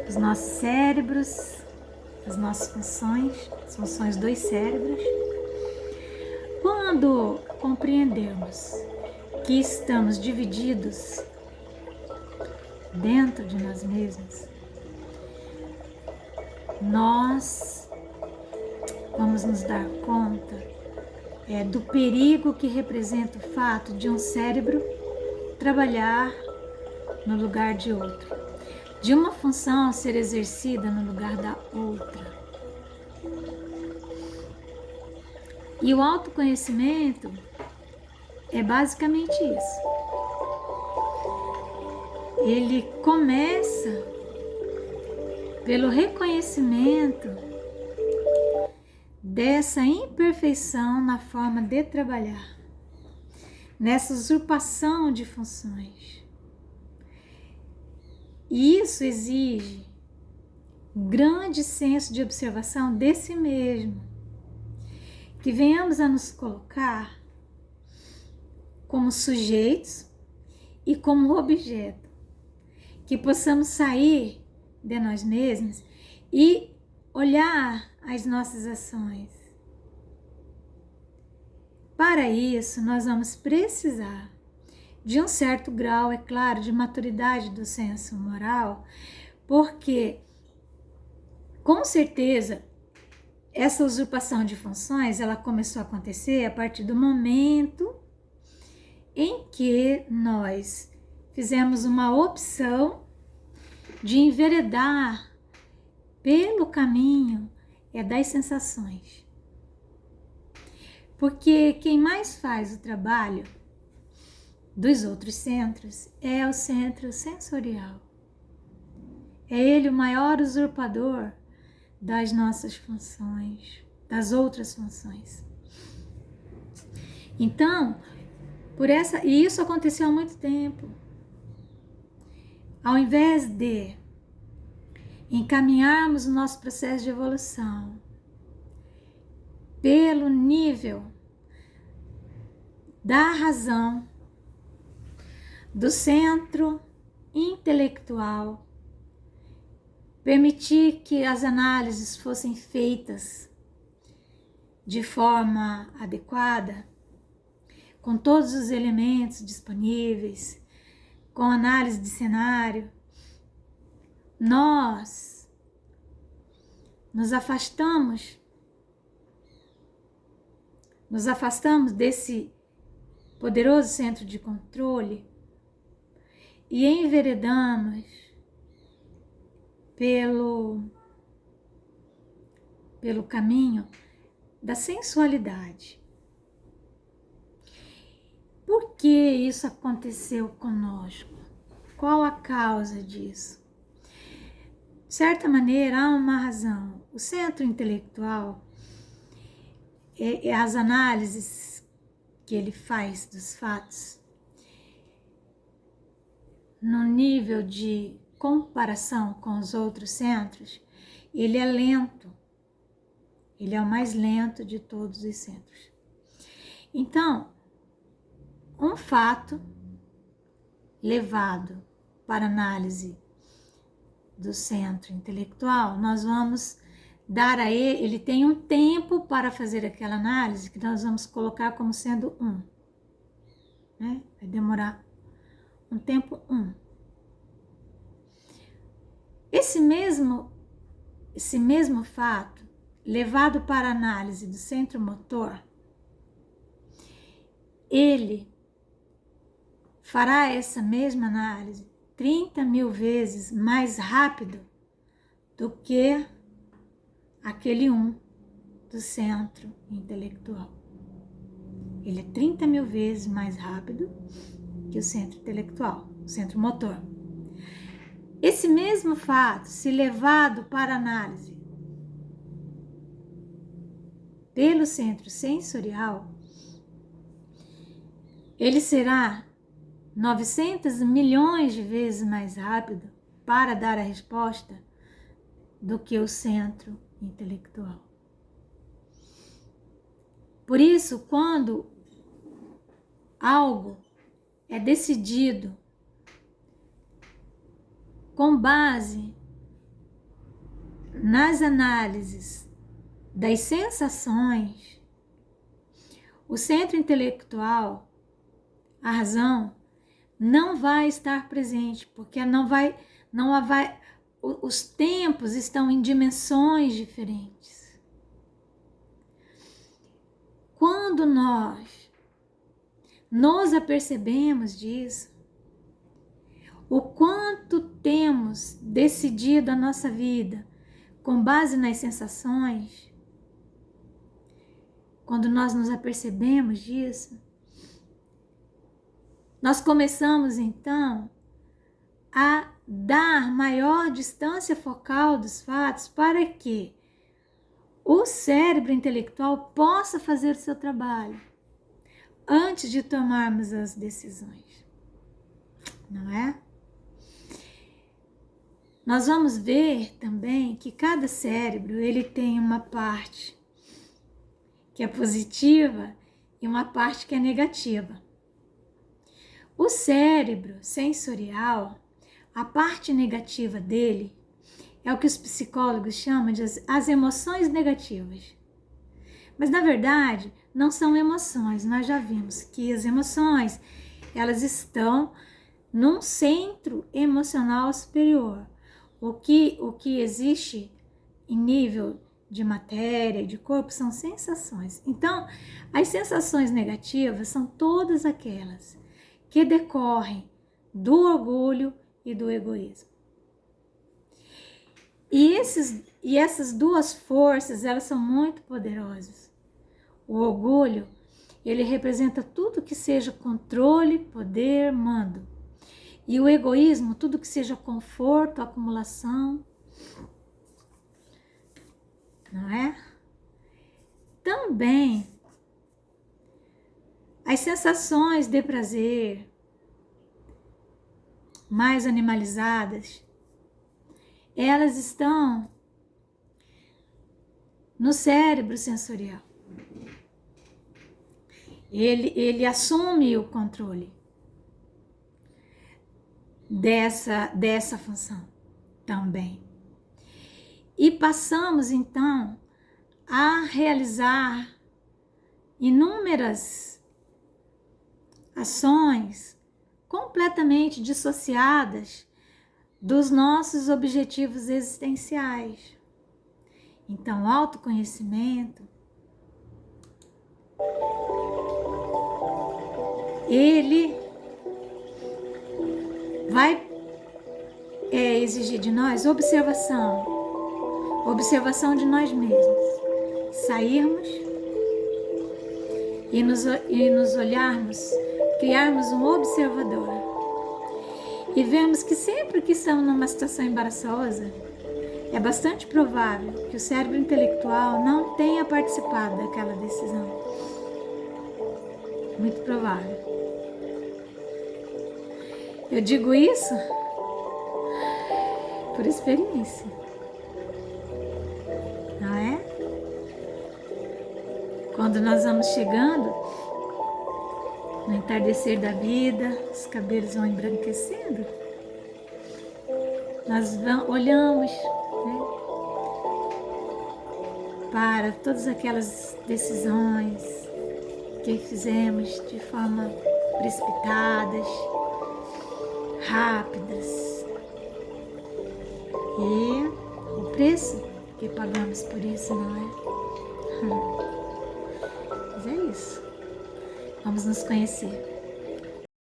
os nossos cérebros, as nossas funções, as funções dos cérebros. Quando compreendemos que estamos divididos dentro de nós mesmos, nós vamos nos dar conta do perigo que representa o fato de um cérebro trabalhar no lugar de outro, de uma função ser exercida no lugar da outra. E o autoconhecimento é basicamente isso. Ele começa pelo reconhecimento dessa imperfeição na forma de trabalhar, nessa usurpação de funções. E isso exige grande senso de observação de si mesmo, que venhamos a nos colocar como sujeitos e como objeto, que possamos sair de nós mesmos e olhar as nossas ações. Para isso, nós vamos precisar de um certo grau, é claro, de maturidade do senso moral, porque, com certeza, essa usurpação de funções, ela começou a acontecer a partir do momento em que nós fizemos uma opção de enveredar pelo caminho das sensações. Porque quem mais faz o trabalho dos outros centros é o centro sensorial. É ele o maior usurpador das nossas funções, das outras funções. Então, e isso aconteceu há muito tempo. Ao invés de encaminharmos o nosso processo de evolução pelo nível da razão, do centro intelectual, permitir que as análises fossem feitas de forma adequada, com todos os elementos disponíveis, com análise de cenário, nós nos afastamos desse poderoso centro de controle e enveredamos pelo caminho da sensualidade. Por que isso aconteceu conosco? Qual a causa disso? De certa maneira, há uma razão. O centro intelectual, as análises que ele faz dos fatos, no nível de comparação com os outros centros, ele é lento. Ele é o mais lento de todos os centros. Então, um fato levado para análise do centro intelectual, nós vamos dar a ele tem um tempo para fazer aquela análise que nós vamos colocar como sendo 1. Né? Vai demorar um tempo 1. Esse mesmo fato, levado para análise do centro motor, ele fará essa mesma análise 30.000 vezes mais rápido do que aquele 1 do centro intelectual. Ele é 30.000 vezes mais rápido que o centro intelectual, o centro motor. Esse mesmo fato, se levado para análise pelo centro sensorial, ele será 900 milhões de vezes mais rápido para dar a resposta do que o centro intelectual. Por isso, quando algo é decidido com base nas análises das sensações, o centro intelectual, a razão, não vai estar presente, porque os tempos estão em dimensões diferentes. Quando nós nos apercebemos disso, o quanto temos decidido a nossa vida com base nas sensações, quando nós nos apercebemos disso, nós começamos então a dar maior distância focal dos fatos para que o cérebro intelectual possa fazer o seu trabalho antes de tomarmos as decisões, não é? Nós vamos ver também que cada cérebro ele tem uma parte que é positiva e uma parte que é negativa. O cérebro sensorial, a parte negativa dele é o que os psicólogos chamam de as emoções negativas. Mas na verdade não são emoções, nós já vimos que as emoções elas estão num centro emocional superior. O que existe em nível de matéria, de corpo, são sensações. Então, as sensações negativas são todas aquelas que decorrem do orgulho e do egoísmo. E essas duas forças, elas são muito poderosas. O orgulho, ele representa tudo que seja controle, poder, mando. E o egoísmo, tudo que seja conforto, acumulação. Não é? Também, as sensações de prazer mais animalizadas, elas estão no cérebro sensorial. Ele assume o controle dessa função também. E passamos então a realizar inúmeras ações completamente dissociadas dos nossos objetivos existenciais. Então, autoconhecimento, ele vai exigir de nós observação de nós mesmos, sairmos e nos olharmos, criarmos um observador e vemos que sempre que estamos numa situação embaraçosa, é bastante provável que o cérebro intelectual não tenha participado daquela decisão. Muito provável. Eu digo isso por experiência. Não é? Quando nós vamos chegando no entardecer da vida, os cabelos vão embranquecendo, nós olhamos, né, para todas aquelas decisões que fizemos de forma precipitadas, rápidas, e o preço que pagamos por isso, não é? Mas é isso. Vamos nos conhecer.